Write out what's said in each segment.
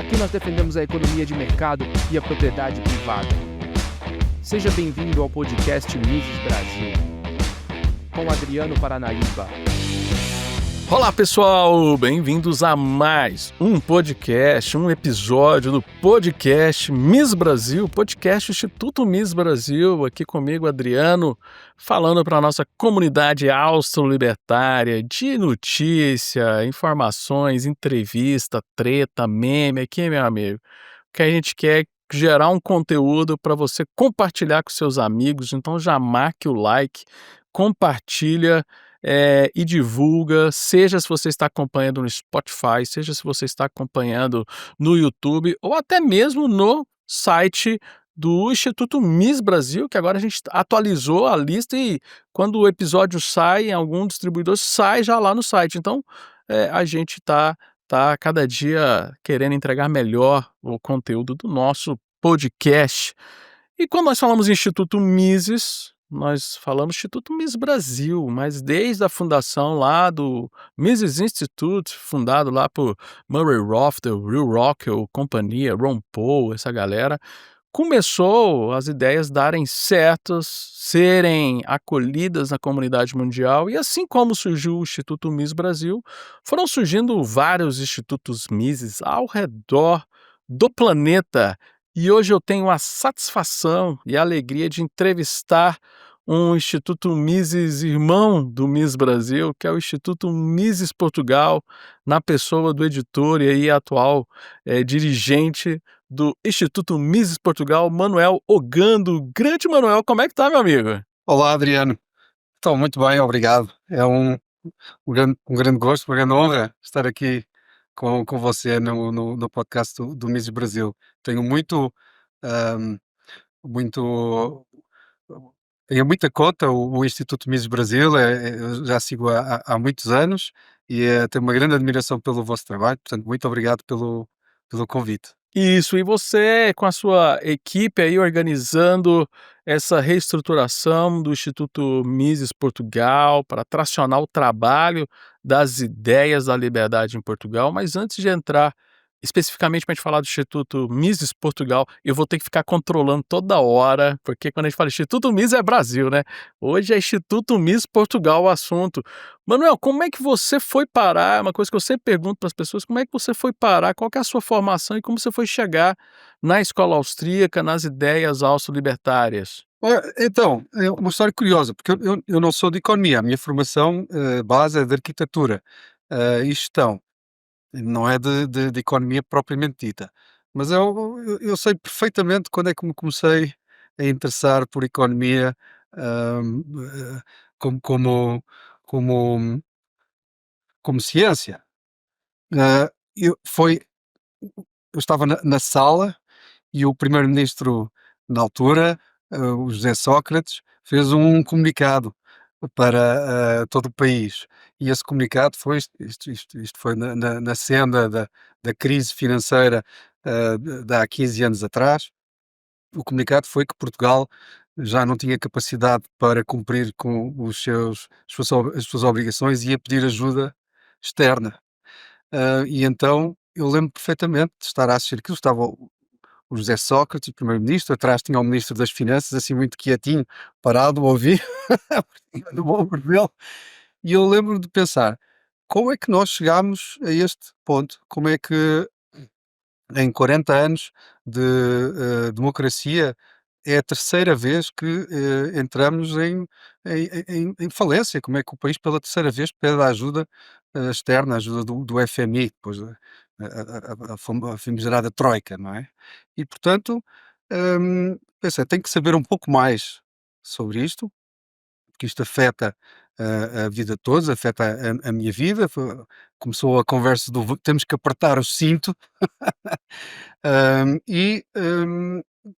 Aqui nós defendemos a economia de mercado e a propriedade privada. Seja bem-vindo ao podcast Mises Brasil, com Adriano Paranaíba. Olá pessoal, bem-vindos a mais um podcast, um episódio do podcast Miss Brasil, podcast Instituto Miss Brasil, aqui comigo Adriano, falando para a nossa comunidade austro-libertária de notícia, informações, entrevista, treta, meme, aqui meu amigo, que a gente quer gerar um conteúdo para você compartilhar com seus amigos, então já marque o like, compartilha e divulga, seja se você está acompanhando no Spotify, seja se você está acompanhando no YouTube ou até mesmo no site do Instituto Miss Brasil, que agora a gente atualizou a lista e quando o episódio sai em algum distribuidor, sai já lá no site. Então, a gente está cada dia querendo entregar melhor o conteúdo do nosso podcast. E quando nós falamos em Instituto Mises, nós falamos Instituto Miss Brasil, mas desde a fundação lá do Mises Institute, fundado lá por Murray Rothbard, Will Rockwell, companhia, Ron Paul, essa galera, começou as ideias darem certas, serem acolhidas na comunidade mundial, e assim como surgiu o Instituto Miss Brasil, foram surgindo vários institutos Mises ao redor do planeta. E hoje eu tenho a satisfação e a alegria de entrevistar um Instituto Mises irmão do Miss Brasil, que é o Instituto Mises Portugal, na pessoa do editor e aí atual dirigente do Instituto Mises Portugal, Manuel Ogando. Grande Manuel, como é que tá, meu amigo? Olá, Adriano. Estou muito bem, obrigado. É um grande gosto, uma grande honra estar aqui com você no podcast do Mises Brasil. Tenho ahm, muito, tenho muita conta o Instituto Mises Brasil, eu já sigo há muitos anos e tenho uma grande admiração pelo vosso trabalho, portanto, muito obrigado pelo convite. Isso, e você com a sua equipe aí organizando essa reestruturação do Instituto Mises Portugal para tracionar o trabalho das ideias da liberdade em Portugal. Mas antes de entrar especificamente para a gente falar do Instituto Mises Portugal, eu vou ter que ficar controlando toda hora, porque quando a gente fala Instituto Mises é Brasil, né? Hoje é Instituto Mises Portugal o assunto. Manuel, como é que você foi parar? É uma coisa que eu sempre pergunto para as pessoas, como é que você foi parar? Qual que é a sua formação e como você foi chegar na escola austríaca, nas ideias austro-libertárias? Então, é uma história curiosa, porque eu não sou de economia, a minha formação base é de arquitetura e gestão. Não é de economia propriamente dita. Mas eu sei perfeitamente quando é que me comecei a interessar por economia, hum, eh, como como como como ciência. Ah, eu estava na sala e o primeiro-ministro na altura, o José Sócrates, fez um comunicado para todo o país. E esse comunicado foi isto foi na senda da crise financeira de há 15 anos atrás. O comunicado foi que Portugal já não tinha capacidade para cumprir com as suas obrigações e ia pedir ajuda externa. E então eu lembro perfeitamente de estar a assistir aquilo, estava o José Sócrates, o primeiro-ministro, atrás tinha o ministro das Finanças, assim muito quietinho, parado a ouvir, do ombro dele, e eu lembro de pensar, como é que nós chegámos a este ponto? Como é que em 40 anos de democracia é a terceira vez que entramos em falência? Como é que o país pela terceira vez pede a ajuda externa, a ajuda do FMI, depois a famigerada troika, não é? E portanto, pensei, tenho que saber um pouco mais sobre isto, porque isto afeta a vida de todos, afeta a minha vida. Começou a conversa do temos que apertar o cinto.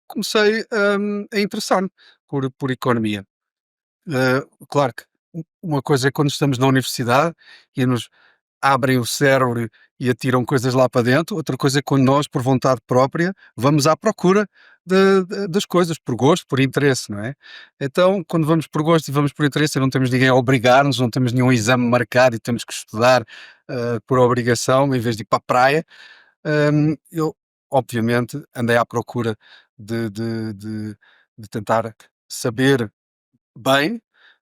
Comecei a interessar-me por economia. Claro que uma coisa é quando estamos na universidade e nos abrem o cérebro e atiram coisas lá para dentro, outra coisa é quando nós, por vontade própria, vamos à procura das coisas, por gosto, por interesse, não é? Então, quando vamos por gosto e vamos por interesse, não temos ninguém a obrigar-nos, não temos nenhum exame marcado e temos que estudar por obrigação em vez de ir para a praia. Eu, obviamente, andei à procura de tentar saber bem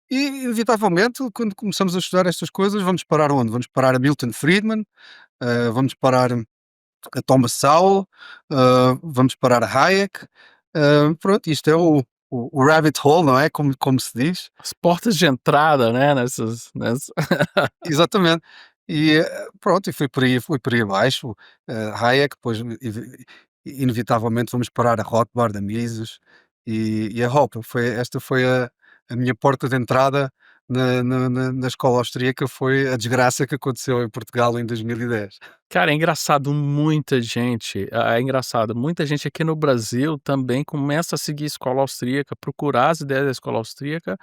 e, inevitavelmente, quando começamos a estudar estas coisas, vamos parar onde? Vamos parar a Milton Friedman, vamos parar a Thomas Sowell, vamos parar a Hayek. Pronto, isto é o rabbit hole, não é? Como se diz. As portas de entrada, né, nessas Exatamente. E, pronto, e fui por aí abaixo. Hayek, depois inevitavelmente vamos parar a Rothbard, a Mises e a Hoppe. Esta foi a minha porta de entrada na escola austríaca, foi a desgraça que aconteceu em Portugal em 2010. Cara, é engraçado, é engraçado, muita gente aqui no Brasil também começa a seguir a escola austríaca, procurar as ideias da escola austríaca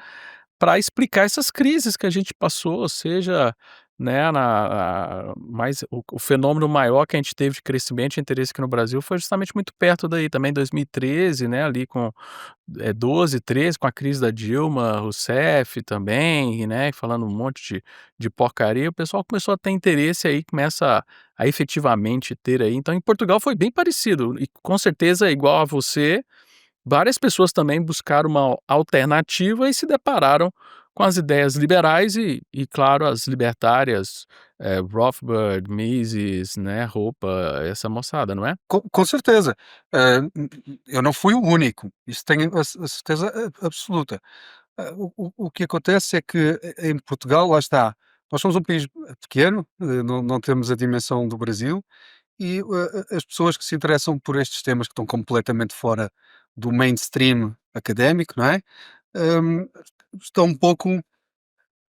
para explicar essas crises que a gente passou, seja, né, mais o fenômeno maior que a gente teve de crescimento de interesse aqui no Brasil foi justamente muito perto daí, também 2013, né, ali com 12, 13, com a crise da Dilma Rousseff também, né, falando um monte de porcaria, o pessoal começou a ter interesse aí, começa a efetivamente ter aí. Então em Portugal foi bem parecido e com certeza igual a você, várias pessoas também buscaram uma alternativa e se depararam com as ideias liberais e claro, as libertárias, Rothbard, Mises, né, Roupa, essa moçada, não é? Com certeza. Eu não fui o único, isso tenho a certeza absoluta. O que acontece é que em Portugal, lá está, nós somos um país pequeno, não temos a dimensão do Brasil, e as pessoas que se interessam por estes temas que estão completamente fora do mainstream académico, não é? Hum, Estão um pouco,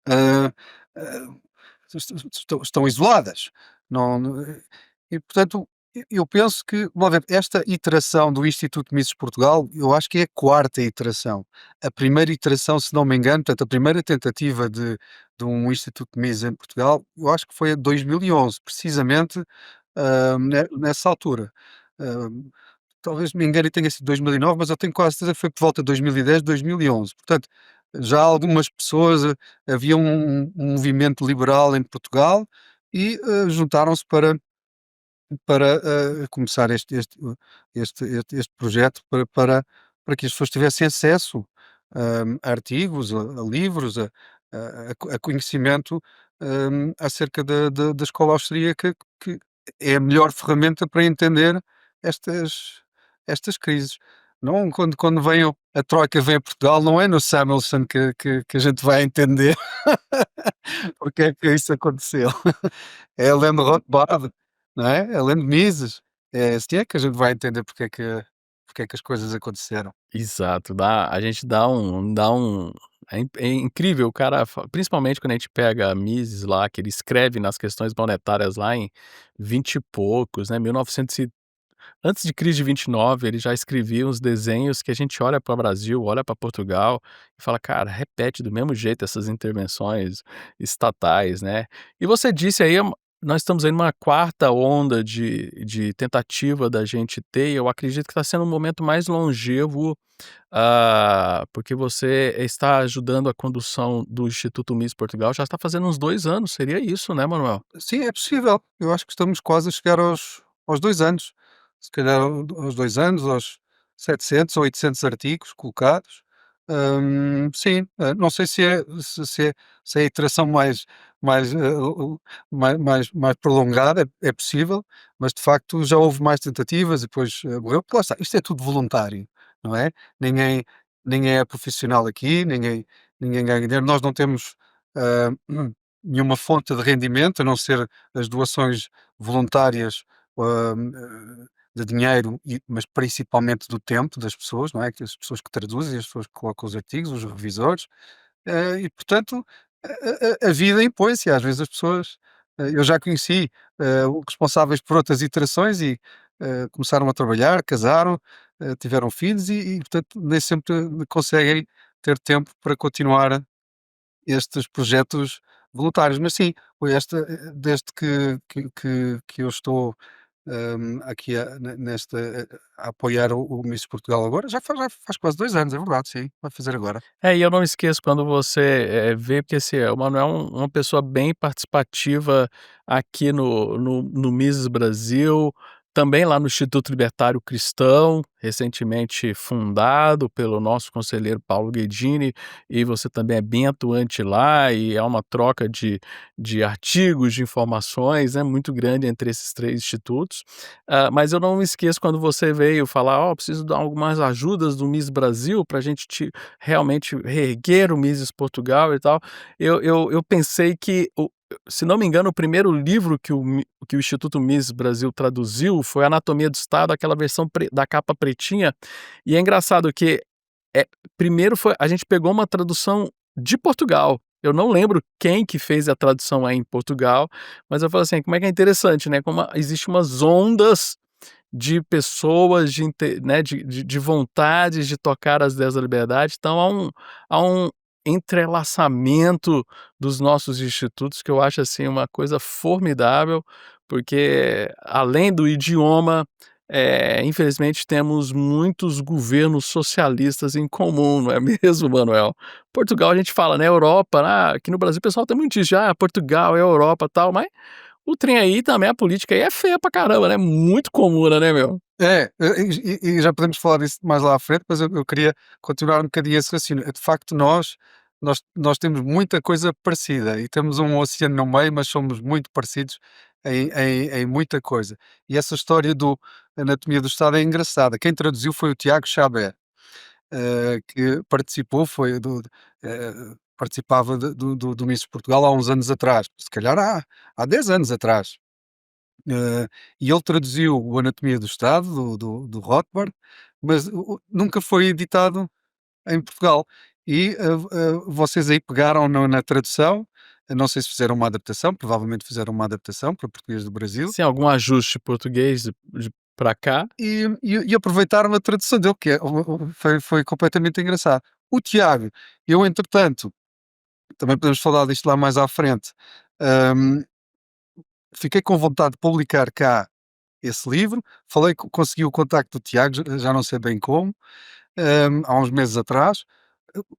ah, ah, estão isoladas. Não, e portanto, eu penso que, vamos ver, esta iteração do Instituto Mises Portugal, eu acho que é a quarta iteração. A primeira iteração, se não me engano, portanto, a primeira tentativa de um Instituto Mises em Portugal, eu acho que foi em 2011, precisamente nessa altura. Ah, Talvez me engane e tenha sido 2009, mas eu tenho quase certeza que foi por volta de 2010, 2011. Portanto, já algumas pessoas, havia um movimento liberal em Portugal e juntaram-se para começar este projeto para que as pessoas tivessem acesso a artigos, a livros, a conhecimento acerca da escola austríaca, que é a melhor ferramenta para entender estas, estas crises. Não, quando vem a Troika vem a Portugal, não é no Samuelson que a gente vai entender porque é que isso aconteceu. É lendo Rothbard, não é? É lendo Mises, é assim é que a gente vai entender porque é que as coisas aconteceram. Exato, a gente dá um é incrível, o cara principalmente quando a gente pega Mises lá, que ele escreve nas questões monetárias lá em 20 e poucos, né, 1900 antes de crise de 29, ele já escrevia uns desenhos que a gente olha para o Brasil, olha para Portugal e fala: "Cara, repete do mesmo jeito essas intervenções estatais", né. E você disse aí, nós estamos aí numa quarta onda de tentativa da gente ter, e eu acredito que está sendo um momento mais longevo, porque você está ajudando a condução do Instituto Miss Portugal, já está fazendo uns 2 anos, seria isso, né, Manuel? Sim, é possível. Eu acho que estamos quase a chegar aos 2 anos. Se calhar aos 2 anos, aos 700 ou 800 artigos colocados. Sim, não sei se é a iteração mais, mais prolongada, é possível, mas de facto já houve mais tentativas e depois, morreu. Porque lá está, isto é tudo voluntário, não é? Ninguém ninguém é profissional aqui, ninguém ganha dinheiro. Nós não temos, hã nenhuma fonte de rendimento, a não ser as doações voluntárias, de dinheiro, mas principalmente do tempo das pessoas, não é? Que as pessoas que traduzem, as pessoas que colocam os artigos, os revisores, e portanto a vida impõe-se, e às vezes as pessoas, eu já conheci responsáveis por outras iterações e começaram a trabalhar, casaram, tiveram filhos e portanto nem sempre conseguem ter tempo para continuar estes projetos voluntários. Mas sim, desde que eu estou, aqui a apoiar o Miss Portugal agora, já faz quase 2 anos, é verdade, sim, vai fazer agora. É, e eu não esqueço quando você, vê, porque assim, o Manuel é uma pessoa bem participativa aqui no Miss Brasil, também lá no Instituto Libertário Cristão, recentemente fundado pelo nosso conselheiro Paulo Guedini, e você também é bem atuante lá, e há uma troca de artigos, de informações, né, muito grande entre esses 3 institutos. Mas eu não me esqueço quando você veio falar: "Ó, preciso dar algumas ajudas do Miss Brasil para a gente realmente reerguer o Miss Portugal e tal". Eu pensei que se não me engano, o primeiro livro que o Instituto Mises Brasil traduziu foi Anatomia do Estado, aquela versão da capa pretinha, e é engraçado que, primeiro foi a gente pegou uma tradução de Portugal. Eu não lembro quem que fez a tradução aí em Portugal, mas eu falo assim, como é que é interessante, né, como existe umas ondas de pessoas, de vontades de tocar as 10 da liberdade, então há um entrelaçamento dos nossos institutos que eu acho, assim, uma coisa formidável, porque além do idioma, infelizmente temos muitos governos socialistas em comum, não é mesmo, Manuel? Portugal a gente fala, né, Europa, aqui no Brasil o pessoal tem muito isso, Portugal é Europa, tal, mas o trem aí também, a política aí é feia pra caramba, né, muito comuna, né, meu? E já podemos falar disso mais lá à frente, mas eu queria continuar um bocadinho esse raciocínio. De facto, nós temos muita coisa parecida e temos um oceano no meio, mas somos muito parecidos em muita coisa. E essa história do Anatomia do Estado é engraçada. Quem traduziu foi o Tiago Chabé, que participava do Miss Portugal há uns anos atrás, se calhar há 10 anos atrás. E ele traduziu o Anatomia do Estado, do Rothbard, mas nunca foi editado em Portugal. E vocês aí pegaram na tradução, não sei se fizeram uma adaptação, provavelmente fizeram uma adaptação para português do Brasil, Sim, algum ajuste português pra cá. e aproveitaram a tradução dele, que foi completamente engraçado. O Tiago, eu entretanto, também podemos falar disto lá mais à frente, hum, fiquei com vontade de publicar cá esse livro, consegui o contacto do Tiago, já não sei bem como, há uns meses atrás,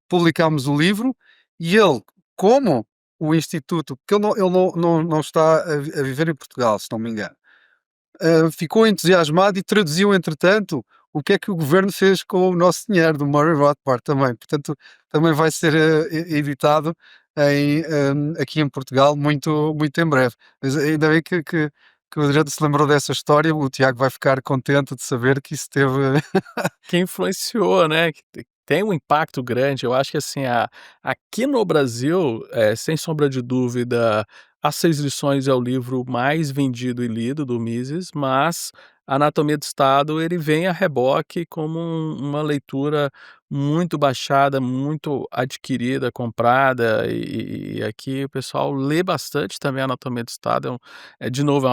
publicámos o livro e ele, como o Instituto, porque ele não está a viver em Portugal, se não me engano, ficou entusiasmado e traduziu, entretanto, o que é que o governo fez com o nosso dinheiro, do Murray Rothbard também. Portanto, também vai ser editado aqui em Portugal muito, muito em breve. Mas ainda bem que o Adriano se lembrou dessa história, o Tiago vai ficar contente de saber que isso teve. Que influenciou, né, que tem um impacto grande. Eu acho que, assim, aqui no Brasil, sem sombra de dúvida, As Seis Lições é o livro mais vendido e lido do Mises, mas Anatomia do Estado, ele vem a reboque como uma leitura muito baixada, muito adquirida, comprada, e aqui o pessoal lê bastante também Anatomia do Estado. De novo,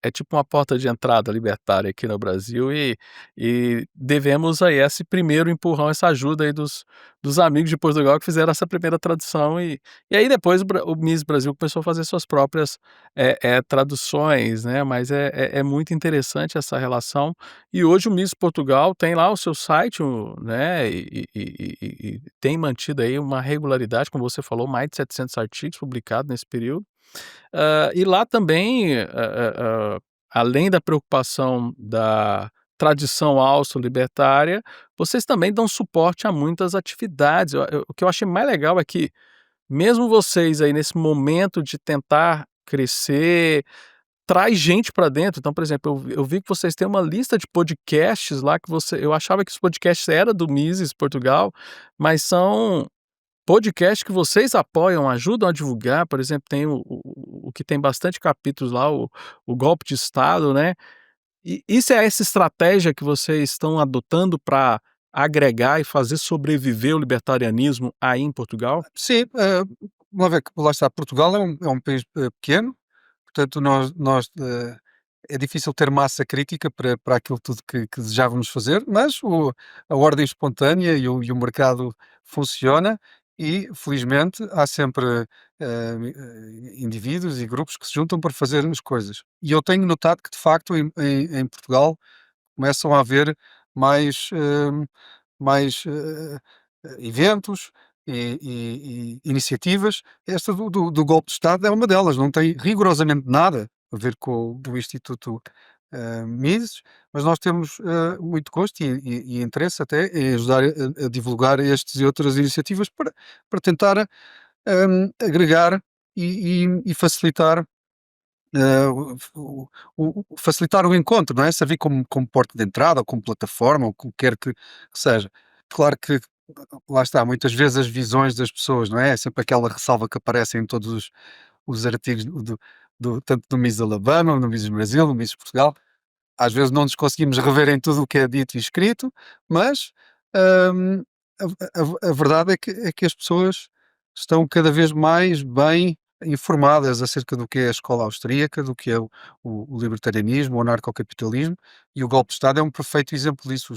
é tipo uma porta de entrada libertária aqui no Brasil, e devemos aí esse primeiro empurrão, essa ajuda aí dos amigos de Portugal que fizeram essa primeira tradução, e aí depois o Miss Brasil começou a fazer suas próprias traduções, né, mas é muito interessante essa relação. E hoje o Miss Portugal tem lá o seu site, né, e tem mantido aí uma regularidade, como você falou, mais de 700 artigos publicados nesse período. E lá também, além da preocupação da tradição austro-libertária, vocês também dão suporte a muitas atividades. O que eu achei mais legal é que, mesmo vocês aí nesse momento de tentar crescer, traz gente para dentro. Então, por exemplo, eu vi que vocês têm uma lista de podcasts lá que eu achava que os podcasts era do Mises Portugal, mas são podcast que vocês apoiam, ajudam a divulgar. Por exemplo, tem o que tem bastante capítulos lá, o Golpe de Estado, né. E isso é essa estratégia que vocês estão adotando para agregar e fazer sobreviver o libertarianismo aí em Portugal? Sim, uma vez que lá está, Portugal é um país pequeno, portanto, é difícil ter massa crítica para aquilo tudo que desejávamos fazer, mas a ordem espontânea e o mercado funciona e, felizmente, há sempre indivíduos e grupos que se juntam para fazer as coisas. E eu tenho notado que, de facto, em Portugal começam a haver mais, mais eventos e iniciativas. Esta do golpe de Estado é uma delas, não tem rigorosamente nada a ver com o do Instituto Mises, mas nós temos muito gosto e interesse até em ajudar a divulgar estes e outras iniciativas para tentar agregar e facilitar facilitar o encontro, não é? Servir como porta de entrada ou como plataforma ou como quer que seja. Claro que lá está, muitas vezes as visões das pessoas, não é? É sempre aquela ressalva que aparece em todos os artigos tanto do Miss Alabama, no Miss Brasil, no Miss Portugal. Às vezes não nos conseguimos rever em tudo o que é dito e escrito, mas hum, a verdade é que as pessoas estão cada vez mais bem informadas acerca do que é a escola austríaca, do que é o libertarianismo, o anarcocapitalismo, e o golpe de Estado é um perfeito exemplo disso.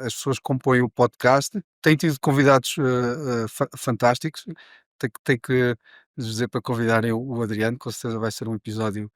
As pessoas que compõem o podcast têm tido convidados fantásticos. Tem que dizer para convidarem o Adriano, com certeza vai ser um episódio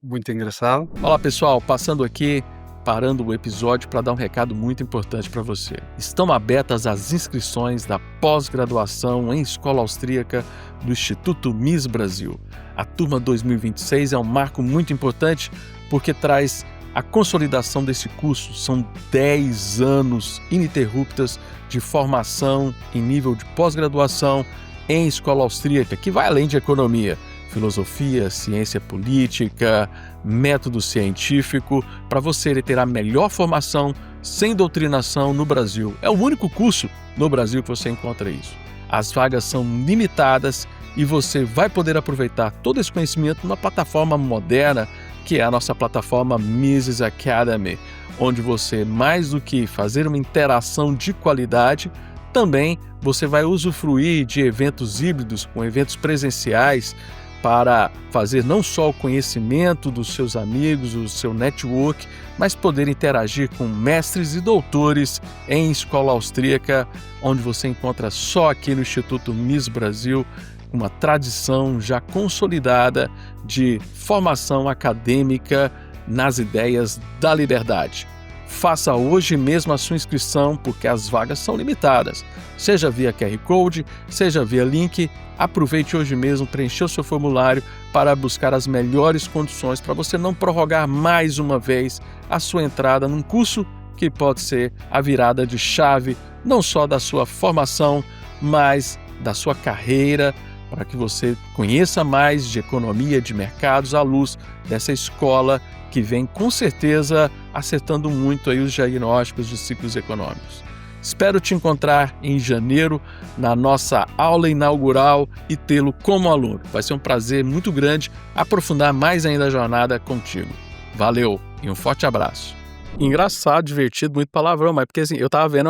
muito engraçado. Olá pessoal, passando aqui, parando o episódio para dar um recado muito importante para você. Estão abertas as inscrições da pós-graduação em escola austríaca do Instituto Miss Brasil. A turma 2026 é um marco muito importante porque traz a consolidação desse curso. São 10 anos ininterruptas de formação em nível de pós-graduação em escola austríaca, que vai além de economia, filosofia, ciência política, método científico, para você ter a melhor formação sem doutrinação no Brasil. É o único curso no Brasil que você encontra isso. As vagas são limitadas e você vai poder aproveitar todo esse conhecimento numa plataforma moderna, que é a nossa plataforma Mises Academy, onde você, mais do que fazer uma interação de qualidade, também você vai usufruir de eventos híbridos, com eventos presenciais, para fazer não só o conhecimento dos seus amigos, o seu network, mas poder interagir com mestres e doutores em escola austríaca, onde você encontra só aqui no Instituto Miss Brasil uma tradição já consolidada de formação acadêmica nas ideias da liberdade. Faça hoje mesmo a sua inscrição, porque as vagas são limitadas. Seja via QR Code, seja via link, aproveite hoje mesmo, preencher o seu formulário para buscar as melhores condições para você não prorrogar mais uma vez a sua entrada num curso que pode ser a virada de chave, não só da sua formação, mas da sua carreira, para que você conheça mais de economia, de mercados, à luz dessa escola que vem com certeza acertando muito aí os diagnósticos de ciclos econômicos. Espero te encontrar em janeiro na nossa aula inaugural e tê-lo como aluno. Vai ser um prazer muito grande aprofundar mais ainda a jornada contigo. Valeu e um forte abraço. Engraçado, divertido, muito palavrão, mas porque assim, eu tava vendo,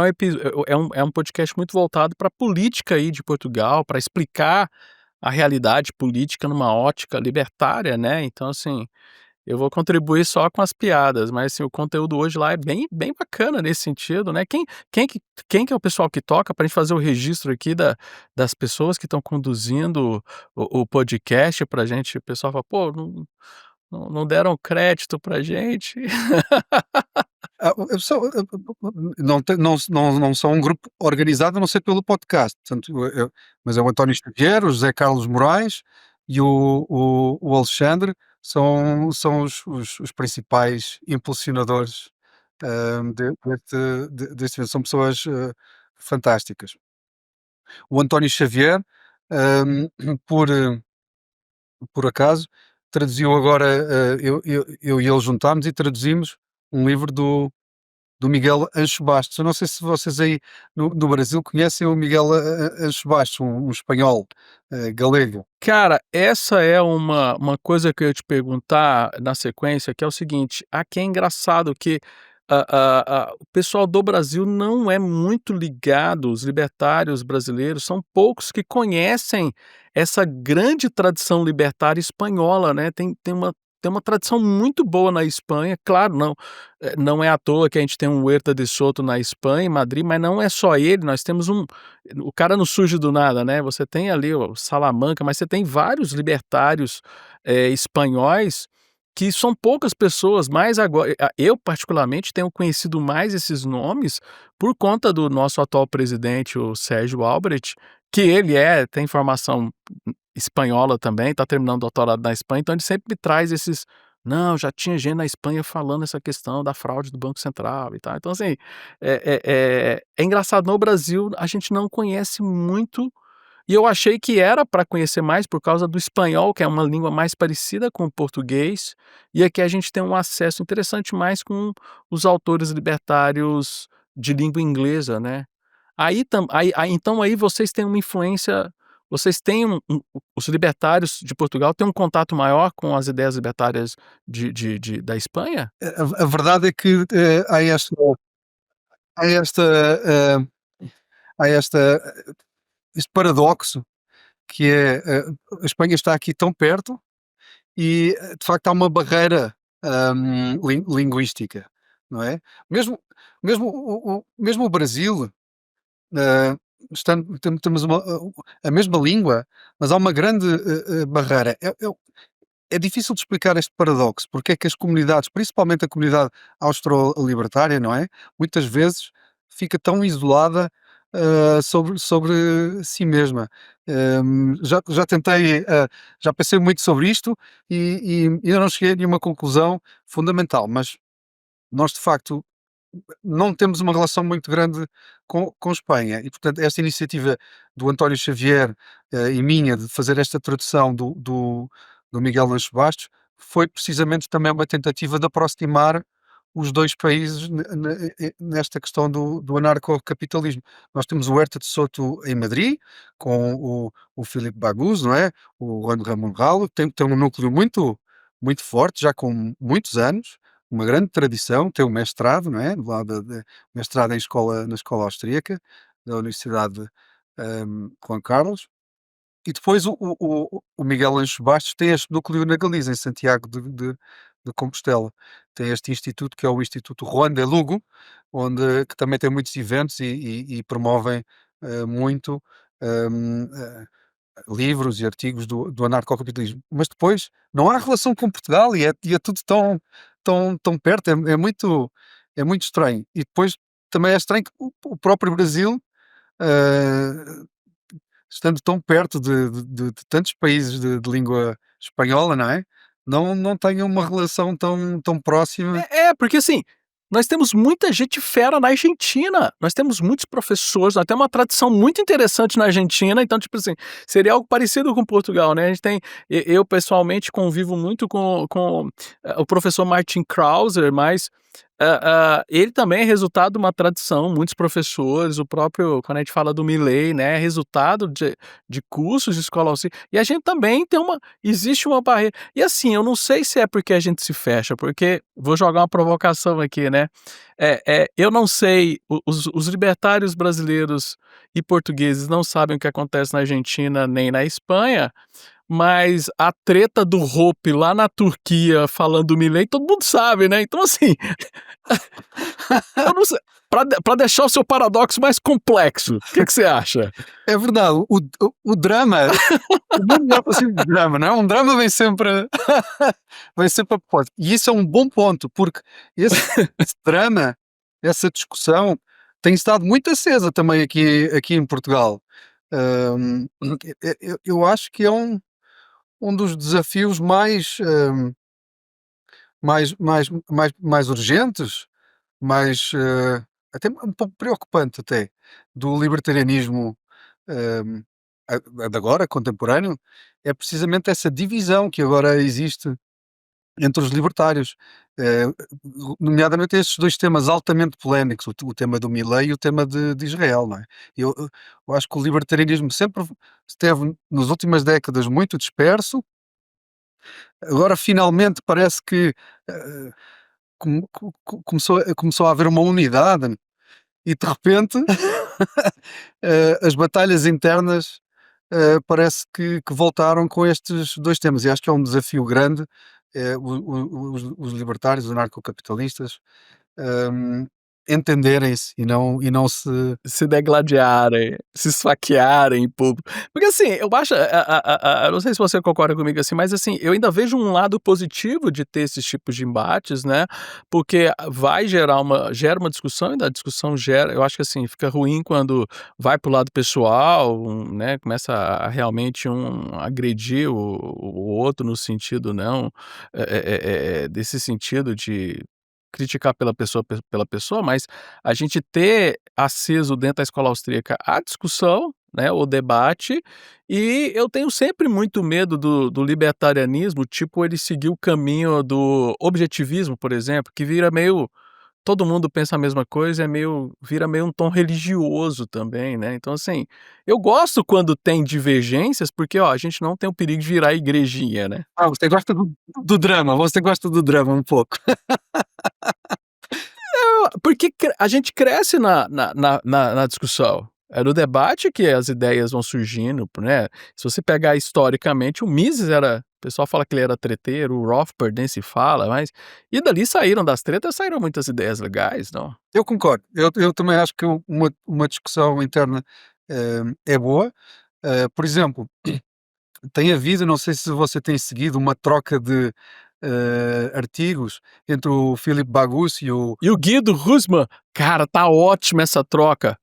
é um podcast muito voltado para a política aí de Portugal, para explicar a realidade política numa ótica libertária, né? Então, assim, eu vou contribuir só com as piadas, mas assim, o conteúdo hoje lá é bem, bem bacana nesse sentido, né? Quem que é o pessoal que toca para a gente fazer o registro aqui das pessoas que estão conduzindo o podcast para a gente? O pessoal fala, pô, não deram crédito pra gente. Não são um grupo organizado, a não ser pelo podcast. Portanto, mas é o António Xavier, o José Carlos Moraes e o Alexandre são os principais impulsionadores deste evento. São pessoas fantásticas. O António Xavier, um, por, eh, por acaso, traduziu agora, eu e ele juntámos e traduzimos um livro do Miguel Ancho Bastos. Eu não sei se vocês aí no Brasil conhecem o Miguel Ancho Bastos, um espanhol galego. Cara, essa é uma coisa que eu ia te perguntar na sequência, que é o seguinte: aqui é engraçado que o pessoal do Brasil não é muito ligado, os libertários brasileiros, são poucos que conhecem essa grande tradição libertária espanhola, né? Tem uma tradição muito boa na Espanha, claro, não é à toa que a gente tem um Huerta de Soto na Espanha, em Madrid, mas não é só ele, nós temos o cara não surge do nada, né? Você tem ali o Salamanca, mas você tem vários libertários espanhóis que são poucas pessoas, mas agora eu particularmente tenho conhecido mais esses nomes por conta do nosso atual presidente, o Sérgio Albrecht, que ele tem formação espanhola também, está terminando o doutorado na Espanha, então ele sempre me traz esses. Não, já tinha gente na Espanha falando essa questão da fraude do Banco Central e tal. Então, assim, é engraçado, no Brasil a gente não conhece muito, e eu achei que era para conhecer mais por causa do espanhol, que é uma língua mais parecida com o português, e aqui a gente tem um acesso interessante mais com os autores libertários de língua inglesa, né. Então aí vocês têm uma influência, vocês têm os libertários de Portugal têm um contato maior com as ideias libertárias da Espanha? A verdade é que há esta, eh, há este paradoxo que é a Espanha está aqui tão perto e de facto há uma barreira linguística, não é? Mesmo, mesmo o Brasil, eh, temos a mesma língua, mas há uma grande barreira. É difícil de explicar este paradoxo, porque é que as comunidades, principalmente a comunidade austro-libertária, não é? Muitas vezes fica tão isolada sobre si mesma. Já tentei, já pensei muito sobre isto e ainda não cheguei a nenhuma conclusão fundamental, mas nós de facto não temos uma relação muito grande com Espanha e, portanto, esta iniciativa do António Xavier e minha de fazer esta tradução do Miguel Lancho Bastos foi precisamente também uma tentativa de aproximar os dois países nesta questão do anarcocapitalismo. Nós temos o Huerta de Soto em Madrid, com o Filipe Baguz, não é? O Juan Ramón Ralo, tem um núcleo muito forte, já com muitos anos, uma grande tradição, tem um mestrado, não é? Lá mestrado na escola austríaca, da Universidade Juan Carlos. E depois o Miguel Ancho Bastos tem este núcleo na Galiza, em Santiago de Compostela. Tem este instituto que é o Instituto Juan de Lugo, que também tem muitos eventos e promovem muito hum, eh, livros e artigos do anarcocapitalismo. Mas depois não há relação com Portugal e é tudo tão perto, é muito estranho. E depois também é estranho que o próprio Brasil, eh, estando tão perto de tantos países de língua espanhola, não é? Não tenha uma relação tão próxima. Porque assim, nós temos muita gente fera na Argentina, nós temos muitos professores, nós temos uma tradição muito interessante na Argentina, então, tipo assim, seria algo parecido com Portugal, né? A gente tem, eu pessoalmente convivo muito com o professor Martin Krauser, mas ele também é resultado de uma tradição, muitos professores, o próprio, quando a gente fala do Milei, né, é resultado de cursos de escola auxílio, e a gente também existe uma barreira. E assim, eu não sei se é porque a gente se fecha, porque vou jogar uma provocação aqui, né? Eu não sei, os libertários brasileiros e portugueses não sabem o que acontece na Argentina nem na Espanha, mas a treta do Hope lá na Turquia falando do Milei, todo mundo sabe, né? Então, assim, eu não sei. Pra deixar o seu paradoxo mais complexo, o que você acha? É verdade, o drama, o mundo não é possível de drama, não é? Um drama vem sempre, vem sempre a propósito. E isso é um bom ponto, porque esse drama, essa discussão, tem estado muito acesa também aqui em Portugal. Hum, eu acho que é um dos desafios mais urgentes, mais até um pouco preocupante até, do libertarianismo hum, de agora, contemporâneo, é precisamente essa divisão que agora existe entre os libertários, eh, nomeadamente estes dois temas altamente polémicos, o tema do Milei e o tema de Israel, não é? Eu acho que o libertarianismo sempre esteve, nas últimas décadas, muito disperso. Agora finalmente parece que eh, começou a haver uma unidade e de repente as batalhas internas parece que voltaram com estes dois temas e acho que é um desafio grande, os libertários, os anarcocapitalistas, entenderem-se e não se. Se degladiarem, se esfaquearem em público. Porque assim, eu acho, eu não sei se você concorda comigo assim, mas assim, eu ainda vejo um lado positivo de ter esses tipos de embates, né, porque vai gera uma discussão e da discussão gera eu acho que assim, fica ruim quando vai para o lado pessoal, né, começa a realmente agredir o outro no sentido não, desse sentido de criticar pela pessoa, mas a gente ter aceso dentro da escola austríaca a discussão, né, o debate, e eu tenho sempre muito medo do libertarianismo, tipo ele seguir o caminho do objetivismo, por exemplo, que vira meio todo mundo pensa a mesma coisa, vira meio um tom religioso também, né, então assim, eu gosto quando tem divergências, porque ó, a gente não tem o perigo de virar igrejinha, né. Ah, você gosta do drama, você gosta do drama um pouco. Porque a gente cresce na discussão. É no debate que as ideias vão surgindo, né. Se você pegar historicamente, o Mises o pessoal fala que ele era treteiro, o Rothbard nem se fala, mas e dali das tretas saíram muitas ideias legais, não? Eu concordo, eu também acho que uma discussão interna, é boa. Por exemplo, tem havido, não sei se você tem seguido, uma troca de, artigos entre o Philippe Bagus e o. E o Guido Husman, cara, tá ótima essa troca,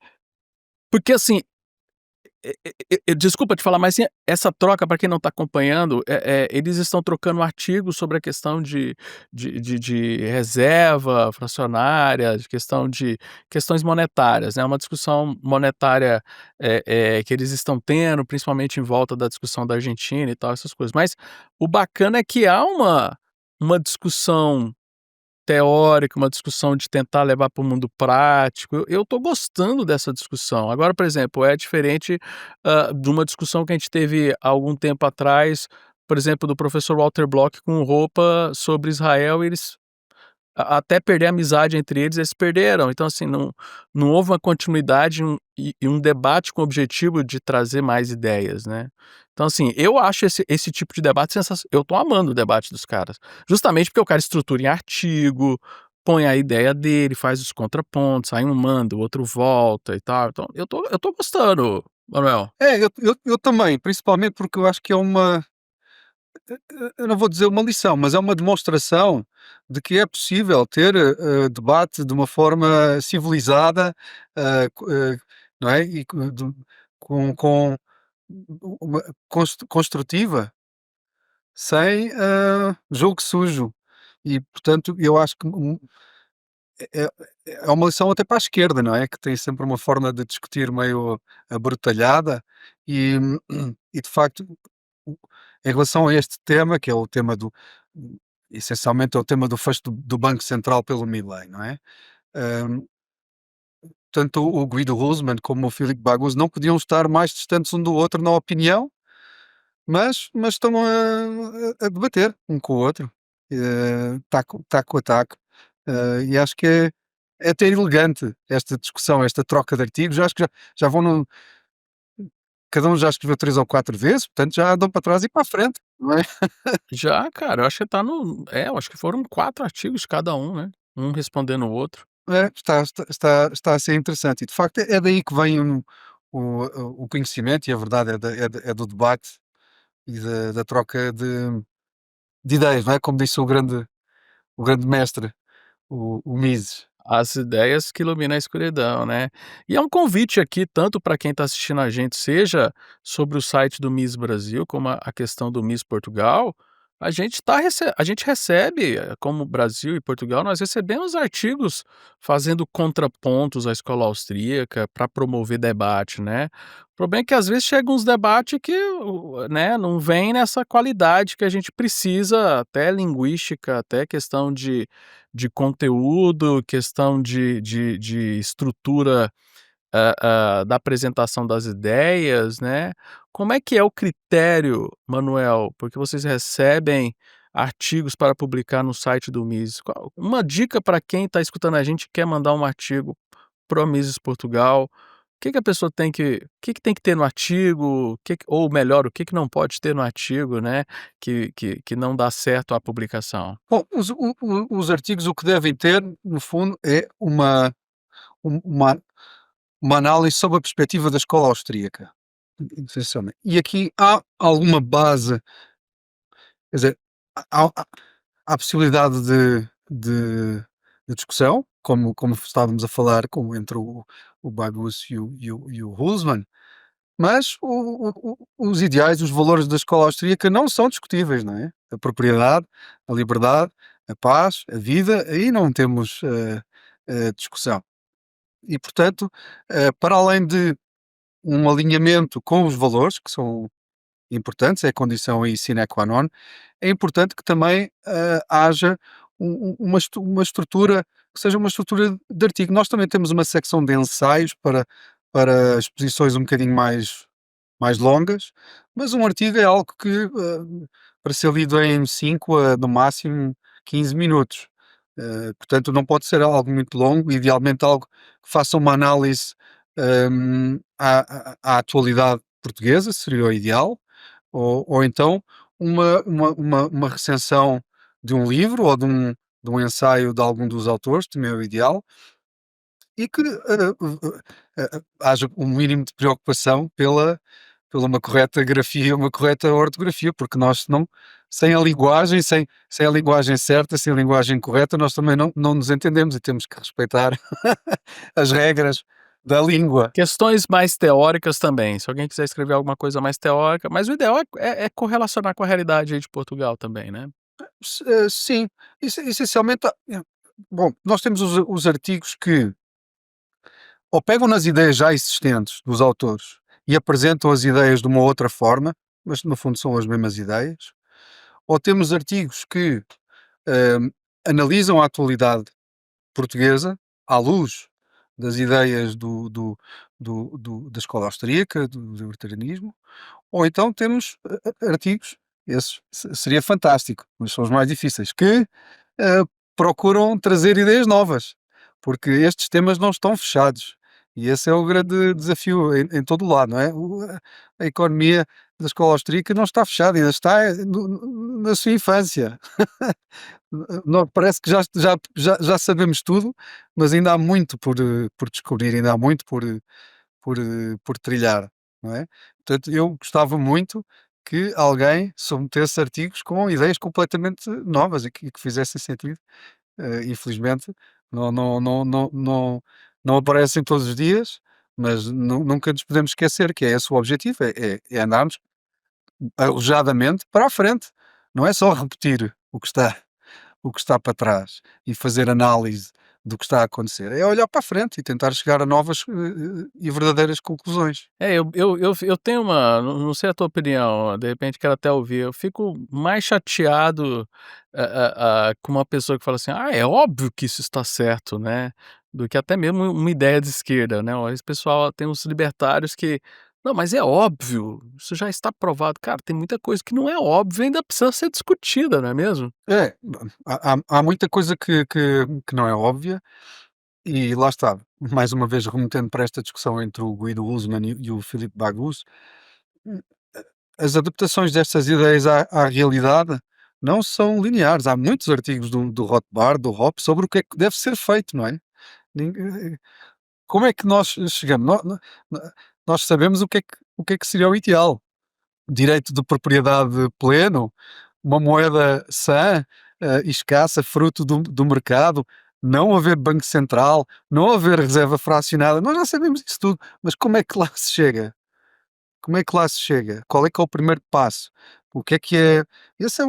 porque assim desculpa te falar, mas assim, essa troca, para quem não está acompanhando, eles estão trocando artigos sobre a questão de reserva fracionária, de questão de questões monetárias, né, uma discussão monetária, que eles estão tendo, principalmente em volta da discussão da Argentina e tal, essas coisas. Mas o bacana é que há uma discussão teórica, uma discussão de tentar levar para o mundo prático. Eu estou gostando dessa discussão. Agora, por exemplo, é diferente, de uma discussão que a gente teve há algum tempo atrás, por exemplo, do professor Walter Block com Roupa sobre Israel, e eles até perder a amizade entre eles, eles perderam. Então, assim, não houve uma continuidade e um debate com o objetivo de trazer mais ideias, né. Então, assim, eu acho esse tipo de debate eu tô amando o debate dos caras. Justamente porque o cara estrutura em artigo, põe a ideia dele, faz os contrapontos, aí um manda, o outro volta e tal. Então eu tô gostando, Manuel. Eu também, principalmente porque eu acho que é uma. Eu não vou dizer uma lição, mas é uma demonstração de que é possível ter, debate de uma forma civilizada, não é? E com uma construtiva, sem, jogo sujo. E, portanto, eu acho que é é uma lição até para a esquerda, não é? Que tem sempre uma forma de discutir meio abrutalhada e, e de facto, o em relação a este tema, que é o tema do essencialmente é o tema do fecho do Banco Central pelo Milei, não é? Hum, Tanto o Guido Hülsmann como o Filipe Bagos não podiam estar mais distantes um do outro na opinião, mas estão a debater um com o outro, taco a taco, e acho que é até elegante esta discussão, esta troca de artigos. Acho que já vão no cada um já escreveu 3 ou 4 vezes, portanto já andam para trás e para a frente, não é? Já, cara, eu acho que tá eu acho que foram 4 artigos cada um, né, um respondendo o outro. É, está a ser interessante e de facto é daí que vem o conhecimento e a verdade é do debate e da troca de ideias, não é? Como disse o grande mestre, o Mises. As ideias que iluminam a escuridão, né. E é um convite aqui tanto para quem está assistindo a gente, seja sobre o site do Miss Brasil, como a questão do Miss Portugal, a gente recebe, como Brasil e Portugal, nós recebemos artigos fazendo contrapontos à escola austríaca para promover debate, né. O problema é que às vezes chegam uns debates que né, não vem nessa qualidade que a gente precisa, até linguística, até questão de conteúdo, questão de estrutura, da apresentação das ideias, né. Como é que é o critério, Manuel? Porque vocês recebem artigos para publicar no site do Mises. Qual uma dica para quem está escutando a gente e quer mandar um artigo para o Mises Portugal, que a pessoa que tem que ter no artigo, ou melhor, o que não pode ter no artigo, né, que não dá certo a publicação? Bom, os artigos o que devem ter, no fundo, é uma uma análise sobre a perspectiva da escola austríaca, essencialmente. E aqui há alguma base, quer dizer, há a possibilidade de discussão, como estávamos a falar, como entre o Bagus e o Husman, mas os ideais, os valores da escola austríaca não são discutíveis, não é? A propriedade, a liberdade, a paz, a vida, aí não temos discussão. E, portanto, para além de um alinhamento com os valores, que são importantes, é a condição aí sine qua non, é importante que também haja uma estrutura, que seja uma estrutura de artigo. Nós também temos uma secção de ensaios para exposições um bocadinho mais longas, mas um artigo é algo que para ser lido em 5 a no máximo 15 minutos. Portanto, não pode ser algo muito longo, idealmente algo que faça uma análise à atualidade portuguesa, seria o ideal, ou então uma recensão de um livro ou de um ensaio de algum dos autores, também é o ideal, e que haja um mínimo de preocupação pela uma correta grafia, uma correta ortografia, porque nós senão, sem a linguagem certa, sem a linguagem correta, nós também não nos entendemos e temos que respeitar as regras da língua. Questões mais teóricas também, se alguém quiser escrever alguma coisa mais teórica, mas o ideal é correlacionar com a realidade aí de Portugal também, né? Sim, essencialmente, bom, nós temos os artigos que ou pegam nas ideias já existentes dos autores e apresentam as ideias de uma outra forma, mas no fundo são as mesmas ideias, ou temos artigos que hum, analisam a atualidade portuguesa à luz das ideias da escola austríaca, do libertarianismo, ou então temos artigos, esses seria fantástico, mas são os mais difíceis, que eh, procuram trazer ideias novas, porque estes temas não estão fechados. E esse é o grande desafio em todo o lado, não é? A economia da escola austríaca não está fechada, ainda está na sua infância. Não, parece que já sabemos tudo, mas ainda há muito por descobrir, ainda há muito por trilhar, não é? Portanto, eu gostava muito que alguém submetesse artigos com ideias completamente novas e que fizessem sentido. Infelizmente, não aparecem todos os dias, mas nunca nos podemos esquecer que é esse o objetivo, é andarmos arrojadamente para a frente. Não é só repetir o que está para trás e fazer análise do que está a acontecer. É olhar para a frente e tentar chegar a novas e verdadeiras conclusões. Eu tenho não sei a tua opinião, de repente quero até ouvir, eu fico mais chateado, com uma pessoa que fala assim: "Ah, é óbvio que isso está certo", né, do que até mesmo uma ideia de esquerda, né, esse pessoal tem uns libertários que: "Não, mas é óbvio, isso já está provado". Cara, tem muita coisa que não é óbvio e ainda precisa ser discutida, não é mesmo? É, há muita coisa que não é óbvia. E lá está, mais uma vez remetendo para esta discussão entre o Guido Husman e o Filipe Bagus, hum, as adaptações destas ideias à realidade não são lineares. Há muitos artigos do Rothbard, do Hoppe, sobre o que é que deve ser feito, não é? Como é que nós chegamos? Nós sabemos o que é que seria o ideal. Direito de propriedade pleno, uma moeda sã, e escassa, fruto do mercado, não haver banco central, não haver reserva fracionada, nós já sabemos isso tudo, mas como é que lá se chega? Como é que lá se chega? Qual é que é o primeiro passo? O que é que é? Esse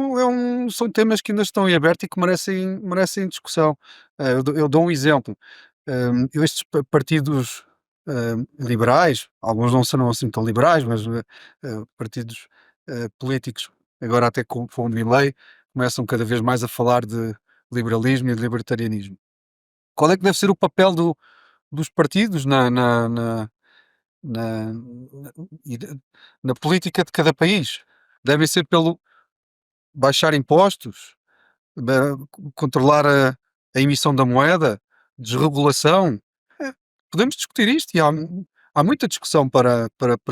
são temas que ainda estão em aberto e que merecem discussão. Eu dou um exemplo. Estes partidos liberais, alguns não serão assim tão liberais, mas partidos políticos, agora até com o Milei, começam cada vez mais a falar de liberalismo e de libertarianismo. Qual é que deve ser o papel dos partidos na, e de- na política de cada país? Devem ser pelo baixar impostos, da- controlar a emissão da moeda, desregulação. É, podemos discutir isto e há muita discussão para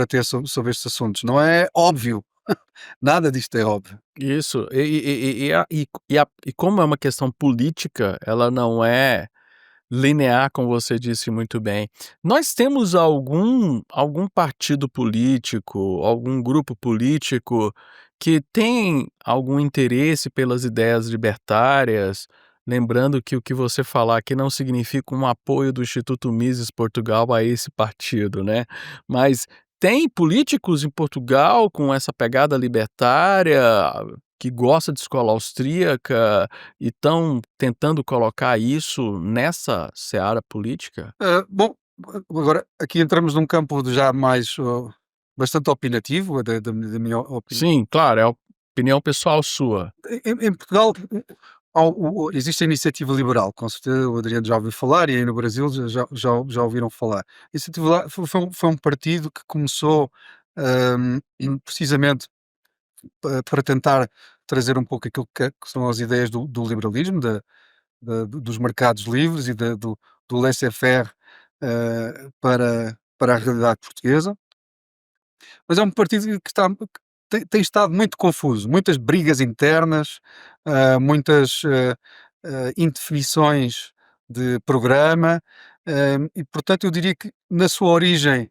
ter sobre estes assuntos. Não é óbvio, nada disto é óbvio. Isso, e como é uma questão política, ela não é linear, como você disse muito bem. Nós temos algum partido político, algum grupo político que tem algum interesse pelas ideias libertárias? Lembrando que o que você falar aqui não significa um apoio do Instituto Mises Portugal a esse partido, né. Mas tem políticos em Portugal com essa pegada libertária, que gosta de escola austríaca e estão tentando colocar isso nessa seara política? Bom, agora aqui entramos num campo de já mais, bastante opinativo, da minha opinião. Sim, claro, é opinião pessoal sua. Em Portugal, existe a iniciativa liberal, com certeza o Adriano já ouviu falar, e aí no Brasil já ouviram falar. A iniciativa liberal foi um partido que começou, precisamente para tentar trazer um pouco aquilo que são as ideias do liberalismo, dos mercados livres e do laissez-faire, para a realidade portuguesa. Mas é um partido que tem estado muito confuso, muitas brigas internas, muitas, indefinições de programa, e portanto eu diria que na sua origem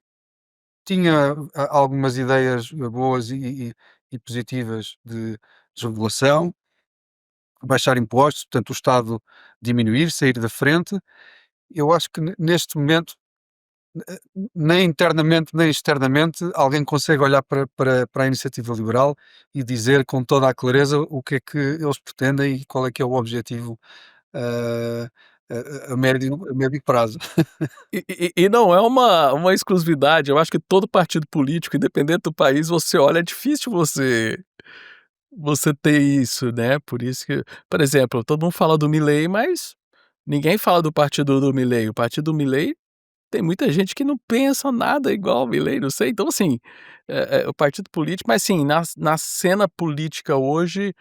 tinha algumas ideias boas e positivas de desregulação, baixar impostos, portanto o Estado diminuir, sair da frente. Eu acho que neste momento, nem internamente nem externamente, alguém consegue olhar para a iniciativa liberal e dizer com toda a clareza o que é que eles pretendem e qual é que é o objetivo, ah, a médio prazo. E não é uma exclusividade, eu acho que todo partido político, independente do país, você olha, é difícil você ter isso, né, por isso que por exemplo, todo mundo fala do Milei, mas ninguém fala do partido do Milei. O partido do Milei tem muita gente que não pensa nada igual o Milei, não sei, então assim, o partido político mas sim, na cena política hoje,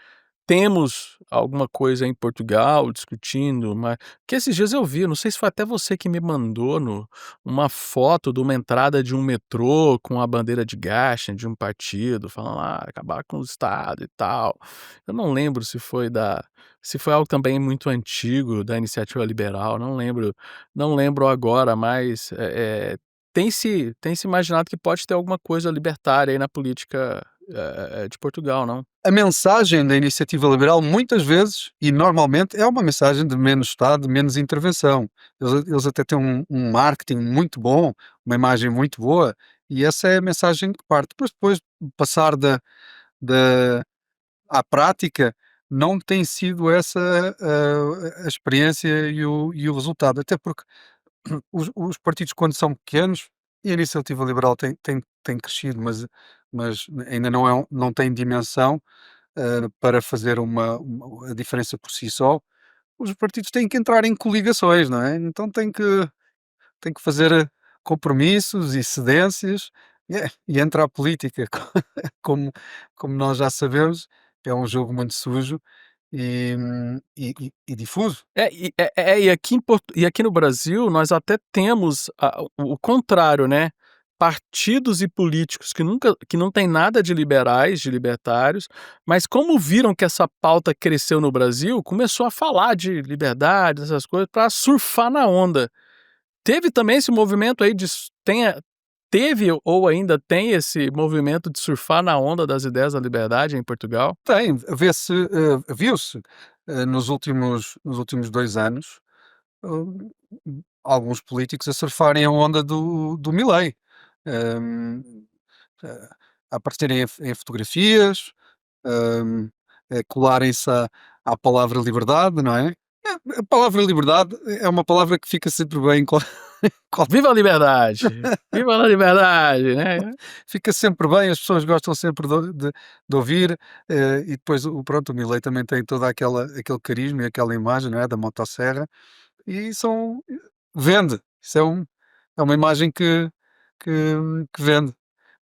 temos alguma coisa em Portugal discutindo, mas que esses dias eu vi, não sei se foi até você que me mandou uma foto de uma entrada de um metrô com a bandeira de Gachem, de um partido, falando: "Ah, acabar com o Estado e tal". Eu não lembro se foi algo também muito antigo da iniciativa liberal, não lembro agora, mas, tem se imaginado que pode ter alguma coisa libertária aí na política, de Portugal, não? A mensagem da iniciativa liberal muitas vezes e normalmente é uma mensagem de menos Estado, menos intervenção. Eles até têm um marketing muito bom, uma imagem muito boa, e essa é a mensagem que parte. Mas depois passar da à prática, não tem sido essa a experiência e o resultado. Até porque os partidos quando são pequenos, e a iniciativa liberal tem crescido, mas ainda não tem dimensão, para fazer a diferença por si só. Os partidos têm que entrar em coligações, não é? Então tem que fazer compromissos e cedências, e entra a política, como como nós já sabemos, é um jogo muito sujo e difuso. E aqui no Brasil nós até temos o contrário, né, partidos e políticos que não tem nada de liberais, de libertários, mas como viram que essa pauta cresceu no Brasil, começou a falar de liberdade, essas coisas, para surfar na onda. Teve também esse movimento aí de s tenha teve ou ainda tem esse movimento de surfar na onda das ideias da liberdade em Portugal? Viu-se, nos últimos 2 anos, hum, alguns políticos a surfarem a onda do Milei. Hum, a aparecerem em fotografias, hum, colarem-se à palavra liberdade, não é? A palavra liberdade é uma palavra que fica sempre bem em qual Viva a liberdade! Viva a liberdade, né? fica sempre bem, as pessoas gostam sempre de ouvir, e depois pronto, o Milei também tem toda aquele carisma e aquela imagem, não é, da motosserra, e vende, isso é uma imagem que que vende.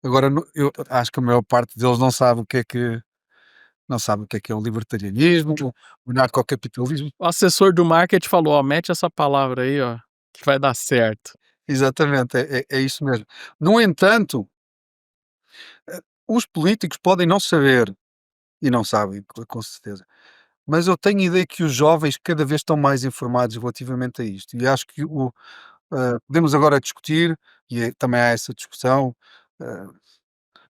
Agora eu acho que a maior parte deles não sabe o que é o libertarianismo, o narcocapitalismo. O assessor do marketing falou: "Ó, mete essa palavra aí, ó, que vai dar certo". Exatamente, é isso mesmo. No entanto, os políticos podem não saber, e não sabem, com certeza, mas eu tenho a ideia que os jovens cada vez estão mais informados relativamente a isto. E acho que podemos agora discutir, e também há essa discussão, eh,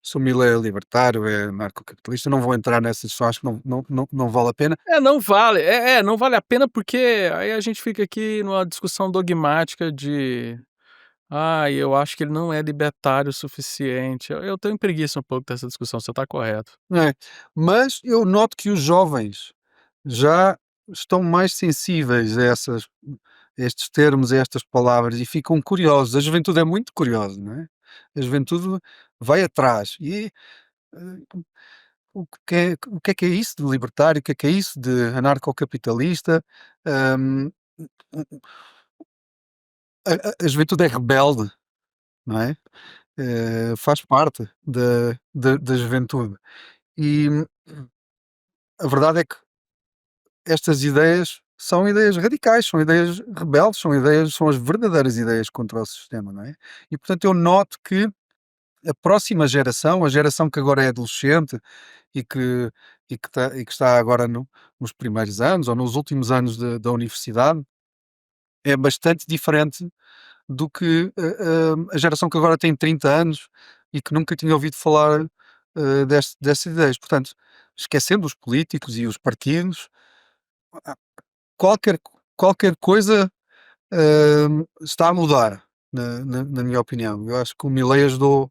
se o Mill é libertário, é anarcocapitalista, não vou entrar nessa discussão, acho que não vale a pena. Não vale a pena, porque aí a gente fica aqui numa discussão dogmática de: eu acho que ele não é libertário o suficiente". Eu tenho preguiça um pouco dessa discussão, você está correto. Não é? Mas eu noto que os jovens já estão mais sensíveis a estes termos, a estas palavras e ficam curiosos. A juventude é muito curiosa, não é? A juventude vai atrás e eh, o que é isso de libertário? O que é isso de anarcocapitalista? Hum, a juventude é rebelde, não é? Faz parte da juventude. E a verdade é que estas ideias são ideias radicais, são ideias rebeldes, são as verdadeiras ideias contra o sistema, não é? E portanto eu noto que a próxima geração, a geração que agora é adolescente e que, e que está agora nos primeiros anos ou nos últimos anos da universidade, é bastante diferente do que a geração que agora tem 30 anos e que nunca tinha ouvido falar dessas ideias. Portanto, esquecendo os políticos e os partidos, qualquer, qualquer coisa está a mudar, na minha opinião. Eu acho que o Milei ajudou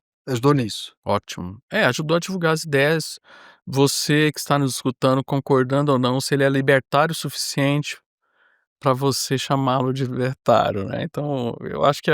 nisso. Ótimo. Ajudou a divulgar as ideias. Você que está nos escutando, concordando ou não, se ele é libertário o suficiente para você chamá-lo de libertário, né. Então eu acho que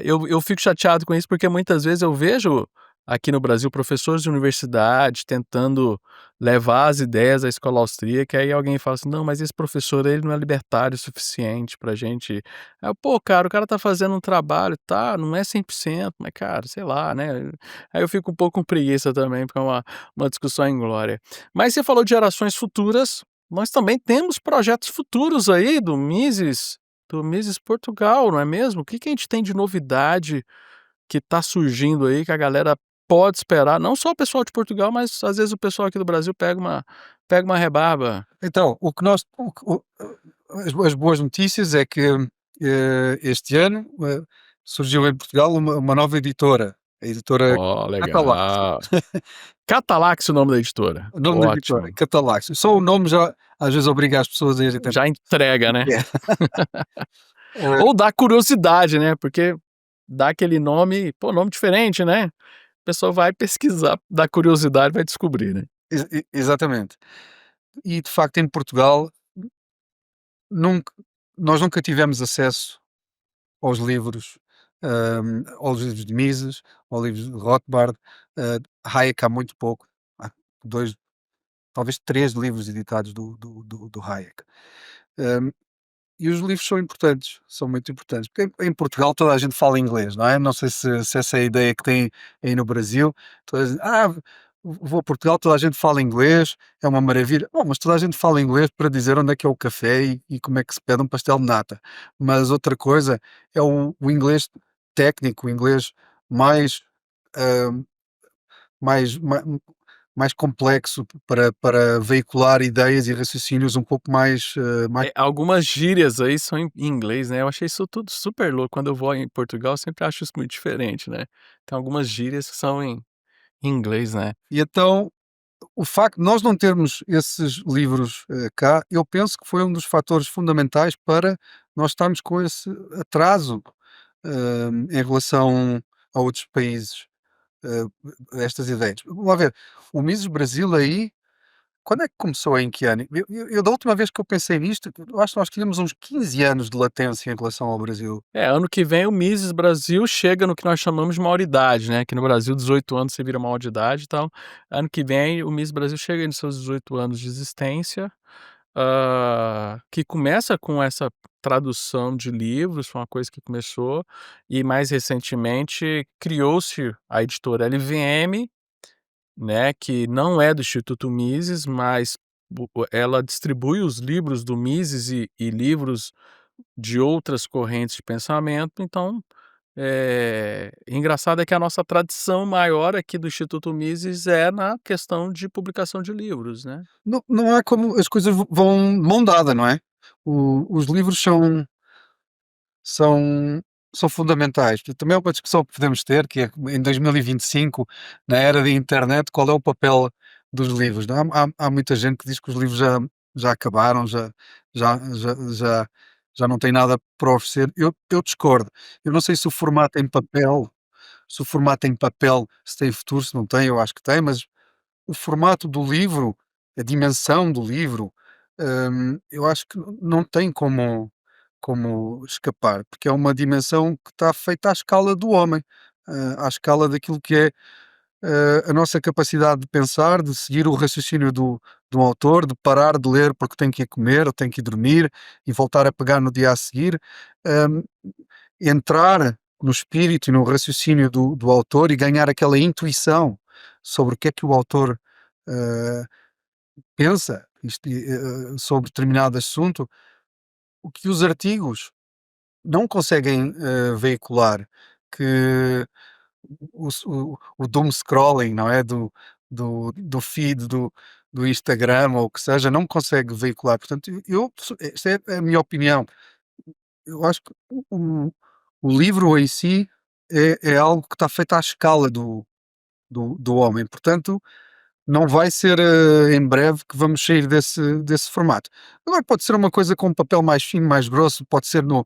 eu fico chateado com isso, porque muitas vezes eu vejo aqui no Brasil professores de universidade tentando levar as ideias à escola austríaca, e aí alguém fala assim: "Não, mas esse professor ele não é libertário o suficiente pra gente". Aí eu: "Pô, cara, o cara tá fazendo um trabalho, tá, não é 100%, mas cara, sei lá, né". Aí eu fico um pouco com preguiça também, porque é uma discussão inglória. Mas você falou de gerações futuras, nós também temos projetos futuros aí do Mises Portugal, não é mesmo? O que que a gente tem de novidade que está surgindo aí, que a galera pode esperar? Não só o pessoal de Portugal, mas às vezes o pessoal aqui do Brasil pega uma rebarba. Então, o que nós, o que- o- as boas notícias é que este ano surgiu em Portugal uma nova editora, a editora Ó, Catalax. legal. Catalax o nome da editora. O nome da editora, Ótimo. Catalax. Só o nome já às vezes obriga as pessoas a irem tentar Já entrega, o né? que é. Eh, Ou dá curiosidade, né? Porque dá aquele nome, pô, nome diferente, né? A pessoa vai pesquisar, dá curiosidade, vai descobrir, né? Exatamente. E de facto em Portugal nunca, nós nunca tivemos acesso aos livros, aos livros de Mises, aos livros de Rothbard, Hayek há muito pouco, há 2, talvez 3 livros editados do Hayek. Hum, e os livros são importantes, são muito importantes, porque em Portugal toda a gente fala inglês, não é? Não sei se essa é a ideia que tem aí no Brasil, toda a gente: vou a Portugal, toda a gente fala inglês, é uma maravilha". Bom, mas toda a gente fala inglês para dizer onde é que é o café e como é que se pede um pastel de nata. Mas outra coisa é o inglês técnico, o inglês mais, hã, mais ma mais complexo para veicular ideias e raciocínios um pouco mais. Algumas gírias aí são em inglês, né, eu achei isso tudo super louco, quando eu vou em Portugal eu sempre acho isso muito diferente, né. Tem algumas gírias que são em inglês, né. E então, o facto de nós não termos esses livros, cá, eu penso que foi um dos fatores fundamentais para nós estarmos com esse atraso, em relação a outros países, estas ideias. Vamos lá ver, o Mises Brasil aí, quando é que começou, em que ano? Eu da última vez que eu pensei nisto, eu acho que nós tínhamos uns 15 anos de latência em relação ao Brasil. Ano que vem o Mises Brasil chega no que nós chamamos de maioridade, né, aqui no Brasil 18 anos você vira maior de idade, então ano que vem o Mises Brasil chega nos seus 18 anos de existência, que começa com essa tradução de livros, foi uma coisa que começou, e mais recentemente criou-se a editora LVM, né, que não é do Instituto Mises, mas ela distribui os livros do Mises e livros de outras correntes de pensamento, então Engraçado é que a nossa tradição maior aqui do Instituto Mises é na questão de publicação de livros, né. Não há como as coisas vão de mão dada, não é? Os livros são são fundamentais. E também é uma discussão que podemos ter, que é em 2025, na era da internet, qual é o papel dos livros, não é? Há muita gente que diz que os livros já acabaram, já já já já não têm nada para oferecer. Eu discordo. Eu não sei se o formato em papel se tem futuro, se não tem, eu acho que tem, mas o formato do livro, a dimensão do livro, eu acho que não tem como escapar, porque é uma dimensão que está feita à escala do homem, à escala daquilo que é, a nossa capacidade de pensar, de seguir o raciocínio do autor, de parar de ler porque tem que ir comer ou tem que ir dormir e voltar a pegar no dia a seguir, hum, entrar no espírito e no raciocínio do autor e ganhar aquela intuição sobre o que é que o autor, eh, pensa sobre determinado assunto, o que os artigos não conseguem, veicular, que o doom scrolling, não é, do feed do Instagram ou o que seja, não consegue veicular. Portanto, esta é a minha opinião. Eu acho que o livro em si é algo que está feito à escala do homem, portanto, não vai ser, em breve que vamos sair desse formato. Agora pode ser uma coisa com um papel mais fino, mais grosso, pode ser no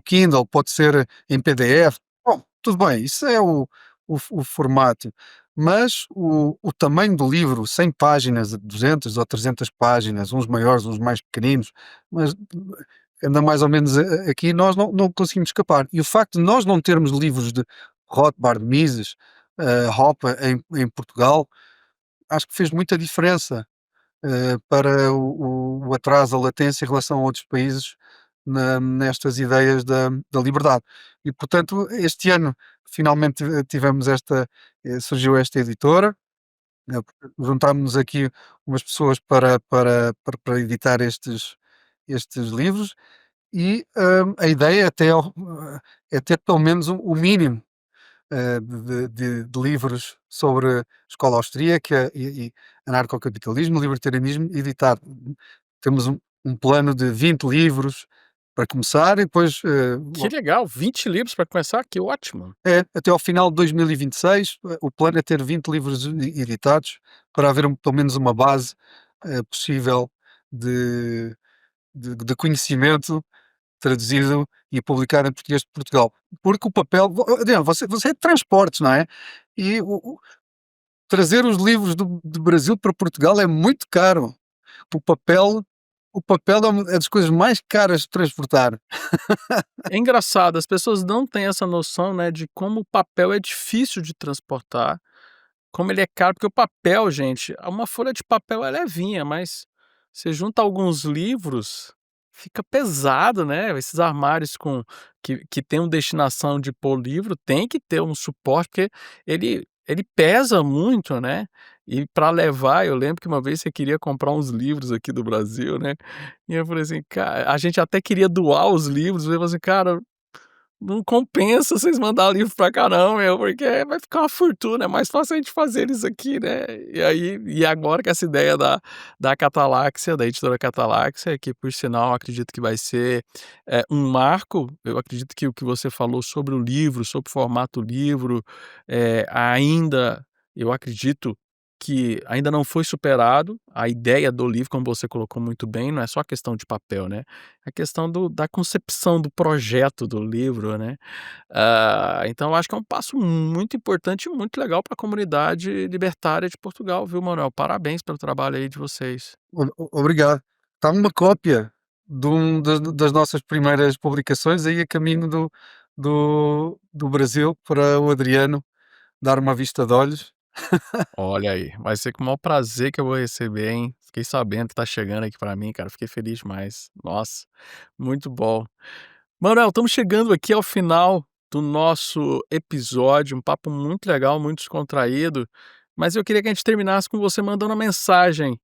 Kindle, pode ser em PDF. Bom, tudo bem, isso é o formato, mas o tamanho do livro, 100 páginas, 200 ou 300 páginas, uns maiores, uns mais pequeninos, mas anda mais ou menos aqui, nós não conseguimos escapar. E o facto de nós não termos livros de Rothbard, Mises, Hoppe em Portugal, acho que fez muita diferença, para o atraso, a latência em relação a outros países nestas ideias da liberdade. E, portanto, este ano finalmente tivemos surgiu esta editora, juntámos-nos aqui umas pessoas para editar estes livros e a ideia é ter pelo menos o mínimo de livros sobre escola austríaca e anarcocapitalismo, libertarianismo, editado. Temos um plano de 20 livros para começar e depois, Que legal, 20 livros para começar, que ótimo. até ao final de 2026, o plano é ter 20 livros editados para haver pelo menos uma base possível de, de conhecimento traduzido e publicado em português de Portugal. Porque o papel, Adriano, você é de transportes, não é? E trazer os livros do Brasil para Portugal é muito caro. O papel, o papel é das coisas mais caras de transportar. É engraçado, as pessoas não têm essa noção, né, de como o papel é difícil de transportar, como ele é caro, porque o papel, gente, uma folha de papel é levinha, mas você junta alguns livros, fica pesado, né, esses armários que tem uma destinação de pôr livro, tem que ter um suporte, porque ele pesa muito, né, e para levar, eu lembro que uma vez você queria comprar uns livros aqui do Brasil, né, e eu falei assim: "Cara", a gente até queria doar os livros, eu falei assim: "Cara, não compensa vocês mandar livro pra cá não, meu, porque vai ficar uma fortuna, é mais fácil a gente fazer eles aqui, né". E agora que essa ideia da Cataláxia, da editora Cataláxia, que por sinal acredito que vai ser, um marco, eu acredito que o que você falou sobre o livro, sobre o formato livro, ainda eu acredito que ainda não foi superado, a ideia do livro, como você colocou muito bem, não é só questão de papel, né, a questão da concepção do projeto do livro, né. Então eu acho que é um passo muito importante e muito legal para a comunidade libertária de Portugal, viu, Manuel. Parabéns pelo trabalho aí de vocês. Obrigado. Está uma cópia das nossas primeiras publicações aí a caminho do Brasil para o Adriano dar uma vista de olhos. Olha aí, vai ser com o maior prazer que eu vou receber, hein. Fiquei sabendo que tá chegando aqui para mim, cara, fiquei feliz demais. Nossa, muito bom. Manuel, estamos chegando aqui ao final do nosso episódio, um papo muito legal, muito descontraído, mas eu queria que a gente terminasse com você mandando uma mensagem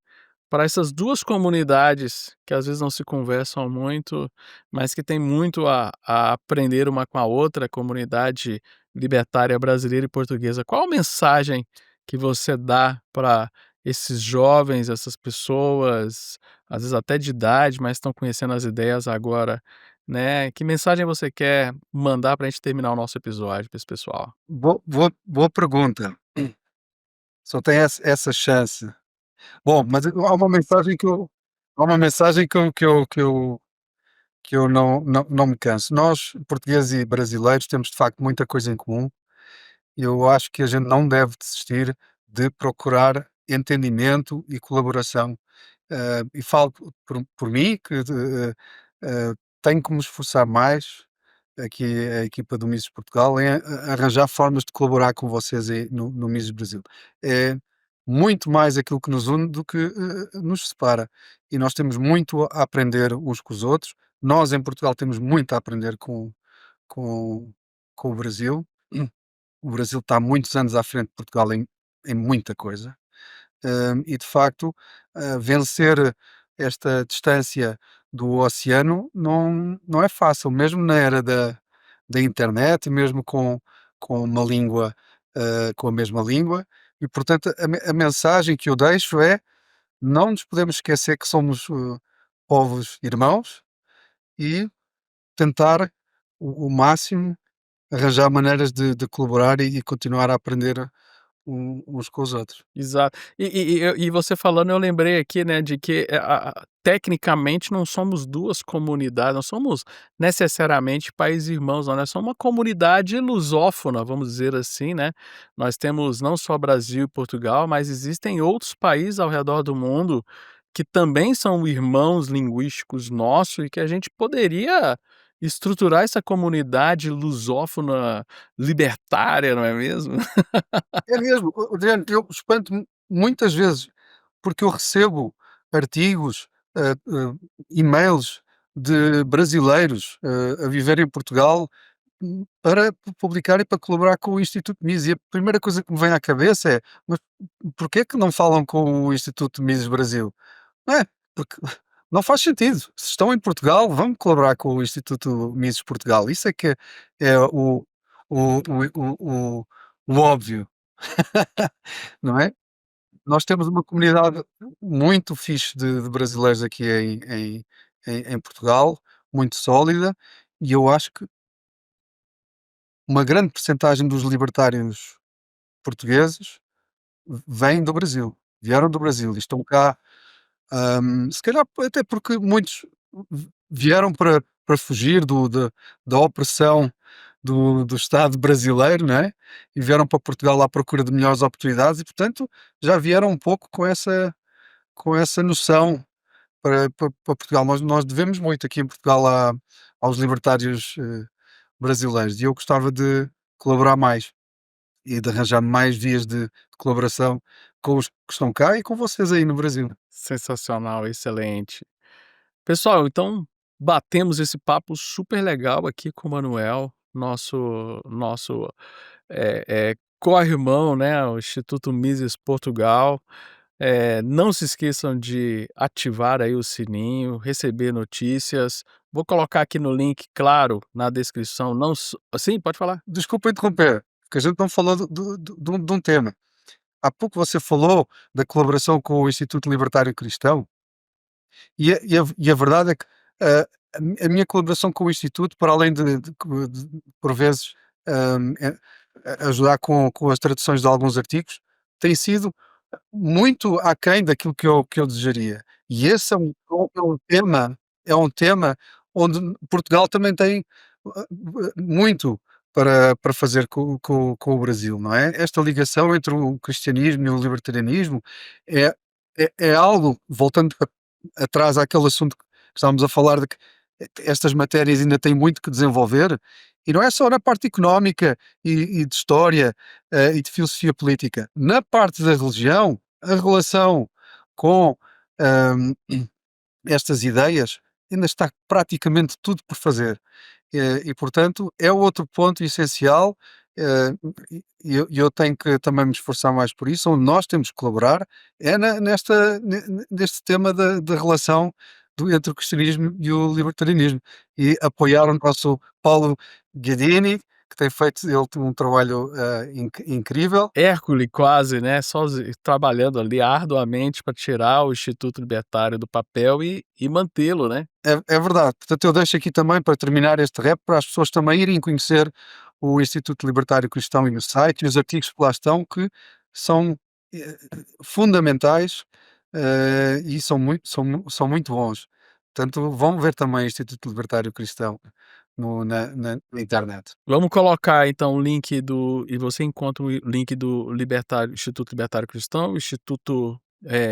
para essas 2 comunidades que às vezes não se conversam muito, mas que têm muito a aprender uma com a outra, a comunidade libertária brasileira e portuguesa. Qual a mensagem que você dá para esses jovens, essas pessoas, às vezes até de idade, mas estão conhecendo as ideias agora, né? Que mensagem você quer mandar para a gente terminar o nosso episódio para esse pessoal? Boa pergunta. Só tem essa chance. Bom, mas há uma mensagem que eu não me canso. Nós, portugueses e brasileiros, temos de facto muita coisa em comum. E eu acho que a gente não deve desistir de procurar entendimento e colaboração. E falo por mim, que tenho que me esforçar mais, aqui a equipa do Mises Portugal, em arranjar formas de colaborar com vocês aí no Mises Brasil. É muito mais aquilo que nos une do que nos separa. E nós temos muito a aprender uns com os outros. Nós, em Portugal, temos muito a aprender com, com o Brasil. O Brasil está há muitos anos à frente de Portugal em muita coisa. E de facto, vencer esta distância do oceano não é fácil, mesmo na era da internet, e mesmo com uma língua, com a mesma língua. E portanto a mensagem que eu deixo é: não nos podemos esquecer que somos, povos irmãos, e tentar o máximo arranjar maneiras de colaborar e continuar a aprender uns com os outros. Exato. E você falando, eu lembrei aqui, né, de que, tecnicamente não somos 2 comunidades, não somos necessariamente países irmãos não, nós somos uma comunidade lusófona, vamos dizer assim, né. Nós temos não só Brasil e Portugal, mas existem outros países ao redor do mundo que também são irmãos linguísticos nossos e que a gente poderia estruturar essa comunidade lusófona libertária, não é mesmo? É mesmo, Adriano, eu espanto-me muitas vezes, porque eu recebo artigos, e-mails de brasileiros, a viver em Portugal, para publicar e para colaborar com o Instituto Mises. E a primeira coisa que me vem à cabeça é: "Mas porquê que não falam com o Instituto Mises Brasil?" Não é? Porque não faz sentido. Se estão em Portugal, vamos colaborar com o Instituto Mises Portugal. Isso é que é o óbvio. Não é? Nós temos uma comunidade muito fixe de brasileiros aqui em Portugal, muito sólida, e eu acho que uma grande percentagem dos libertários portugueses vêm do Brasil, vieram do Brasil e estão cá, se calhar até porque muitos vieram para fugir da opressão do Estado brasileiro, não é? E vieram para Portugal à procura de melhores oportunidades e, portanto, já vieram um pouco com essa noção para Portugal. Nós devemos muito aqui em Portugal aos libertários, brasileiros, e eu gostava de colaborar mais e de arranjar mais vias de colaboração com os que estão cá e com vocês aí no Brasil. Sensacional, excelente. Pessoal, então batemos esse papo super legal aqui com o Manuel, nosso co-irmão, né, o Instituto Mises Portugal. Não se esqueçam de ativar aí o sininho, receber notícias. Vou colocar aqui no link, claro, na descrição, não só sim, pode falar. Desculpa interromper, porque a gente não falou de um tema. Há pouco você falou da colaboração com o Instituto Libertário Cristão. E a verdade é que, a minha colaboração com o Instituto, para além por vezes, ajudar com as traduções de alguns artigos, tem sido muito aquém daquilo que eu desejaria. E esse é um tema onde Portugal também tem, muito para fazer com o Brasil, não é? Esta ligação entre o cristianismo e o libertarianismo é algo, voltando atrás àquele assunto que estávamos a falar, de que estas matérias ainda têm muito que desenvolver, e não é só na parte económica e de história, e de filosofia política. Na parte da religião, a relação com, hum, estas ideias ainda está praticamente tudo por fazer. E portanto, é outro ponto essencial, e eu tenho que também me esforçar mais por isso, onde nós temos que colaborar, é neste tema da relação entre o cristianismo e o libertarianismo, e apoiar o nosso Paulo Guedini, que tem feito ele tem um trabalho incrível. Hércules quase, né? Trabalhando ali arduamente para tirar o Instituto Libertário do papel e mantê-lo, né? É verdade. Portanto, eu deixo aqui também, para terminar este rap, para as pessoas também irem conhecer o Instituto Libertário Cristão e o site e os artigos que lá estão, que são fundamentais, e são muito bons. Portanto, vão ver também o Instituto Libertário Cristão na internet. Vamos colocar então o link e você encontra o link do Instituto Libertário Cristão, o Instituto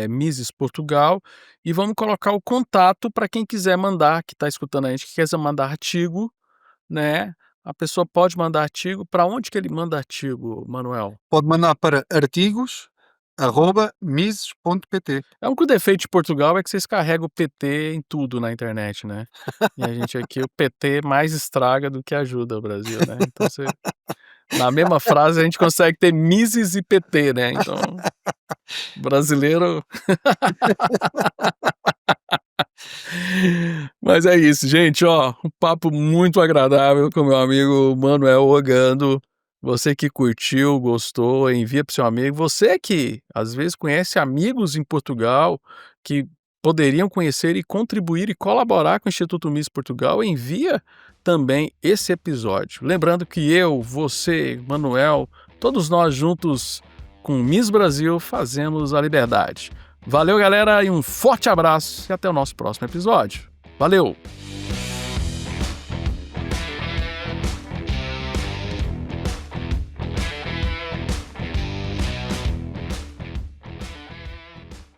Mises Portugal, e vamos colocar o contato para quem quiser mandar, que está escutando a gente, que quiser mandar artigo, né? A pessoa pode mandar artigo. Para onde que ele manda artigo, Manuel? Pode mandar para artigos@mises.pt. É um defeito de Portugal é que vocês carregam o PT em tudo na internet, né? E a gente aqui, o PT mais estraga do que ajuda o Brasil, né? Então, na mesma frase, a gente consegue ter Mises e PT, né? Então, brasileiro... Mas é isso, gente, ó, um papo muito agradável com meu amigo Manuel Ogando. Você que curtiu, gostou, envia para seu amigo. Você que às vezes conhece amigos em Portugal que poderiam conhecer e contribuir e colaborar com o Instituto Mises Portugal, envia também esse episódio. Lembrando que eu, você, Manuel, todos nós juntos com o Miss Brasil fazemos a liberdade. Valeu, galera, e um forte abraço e até o nosso próximo episódio. Valeu!